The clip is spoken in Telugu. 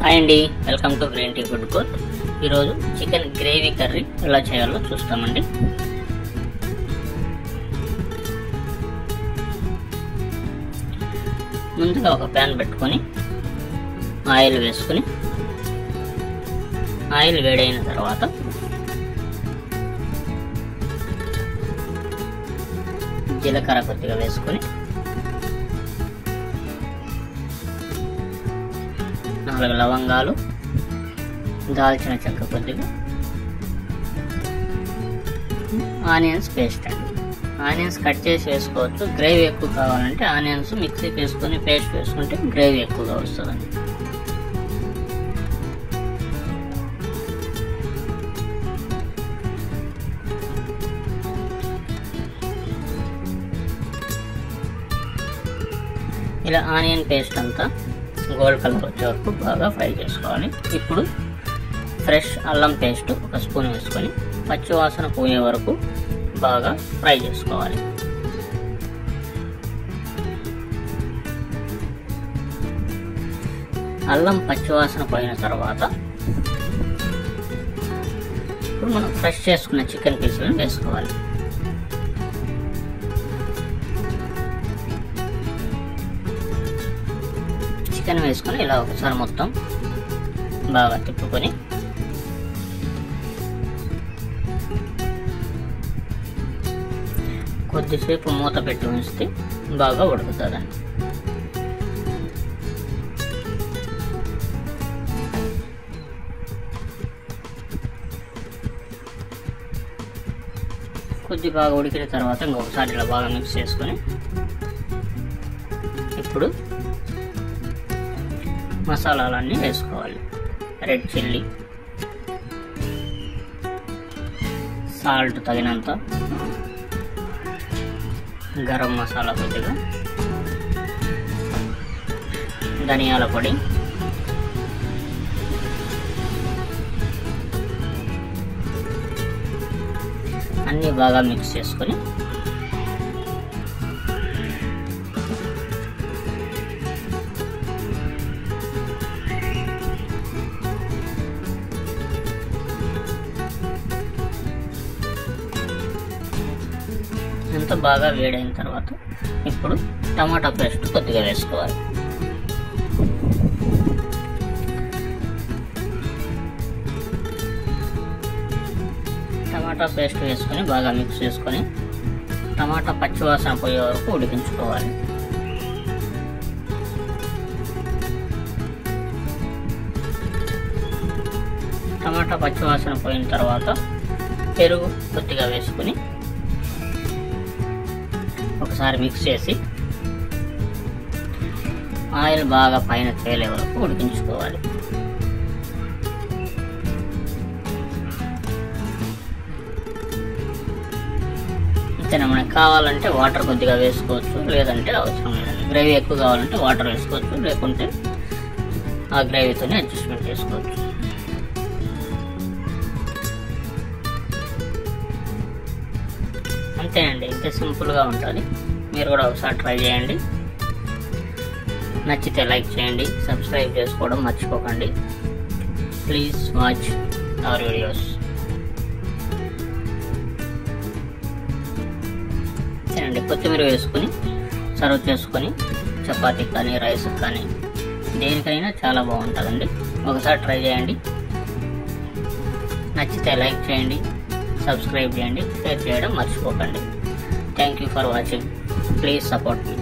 హాయ్ అండి, welcome to green tea food court. ఈరోజు చికెన్ గ్రేవీ కర్రీ ఎలా చేయాలో చూస్తామండి. ముందుగా ఒక ప్యాన్ పెట్టుకొని ఆయిల్ వేసుకొని, ఆయిల్ వేడైన తర్వాత జీలకర్ర కొద్దిగా వేసుకొని 4 లవంగాలు, దాల్చిన చెక్క కొద్దిగా, ఆనియన్స్ పేస్ట్ అండి. ఆనియన్స్ కట్ చేసి వేసుకోవచ్చు. గ్రేవీ ఎక్కువ కావాలంటే ఆనియన్స్ మిక్సీకి వేసుకొని పేస్ట్ వేసుకుంటే గ్రేవీ ఎక్కువగా వస్తుందండి. ఇలా ఆనియన్ పేస్ట్ అంతా గోల్డ్ కలర్ వచ్చే వరకు బాగా ఫ్రై చేసుకోవాలి. ఇప్పుడు ఫ్రెష్ అల్లం పేస్ట్ 1 స్పూన్ వేసుకొని పచ్చి వాసన పోయే వరకు బాగా ఫ్రై చేసుకోవాలి. అల్లం పచ్చి వాసన పోయిన తర్వాత ఇప్పుడు మనం ఫ్రెష్ చేసుకున్న చికెన్ పీసులను వేసుకోవాలి. చికెన్ వేసుకొని ఇలా ఒకసారి మొత్తం బాగా తిప్పుకొని కొద్దిసేపు మూత పెట్టి ఉంచితే బాగా ఉడుకుతుందండి. కొద్ది బాగా ఉడికిన తర్వాత ఇంకొకసారి ఇలా బాగా మిక్స్ చేసుకొని ఇప్పుడు మసాలాలన్నీ వేసుకోవాలి. రెడ్ చిల్లీ, సాల్ట్ తగినంత, గరం మసాలా కొద్దిగా, ధనియాల పొడి, అన్నీ బాగా మిక్స్ చేసుకొని అంతా బాగా వేడైన తర్వాత ఇప్పుడు టమాటా పేస్ట్ కొద్దిగా వేసుకోవాలి. టమాటా పేస్ట్ వేసుకొని బాగా మిక్స్ చేసుకొని టమాటా పచ్చివాసన పోయే వరకు ఉడికించుకోవాలి. టమాటా పచ్చివాసన పోయిన తర్వాత పెరుగు కొద్దిగా వేసుకొని ఒకసారి మిక్స్ చేసి ఆయిల్ బాగా పైన తేలే వరకు ఉడికించుకోవాలి. అంతేనా, మనకు కావాలంటే వాటర్ కొద్దిగా వేసుకోవచ్చు, లేదంటే అవసరం లేదండి. గ్రేవీ ఎక్కువ కావాలంటే వాటర్ వేసుకోవచ్చు, లేకుంటే ఆ గ్రేవీతోనే అడ్జస్ట్మెంట్ చేసుకోవచ్చు. అంతేనండి, ఇంత సింపుల్గా ఉంటుంది. మీరు కూడా ఒకసారి ట్రై చేయండి. నచ్చితే లైక్ చేయండి, సబ్స్క్రైబ్ చేసుకోవడం మర్చిపోకండి. Please watch our videos. అంతేనండి, కొత్తిమీర వేసుకొని సర్వ్ చేసుకొని చపాతీ కానీ రైస్ కానీ దేనికైనా చాలా బాగుంటుందండి. ఒకసారి ట్రై చేయండి. నచ్చితే లైక్ చేయండి, సబ్స్క్రైబ్ చేయండి, షేర్ చేయడం మర్చిపోకండి. Thank you for watching. Please support me.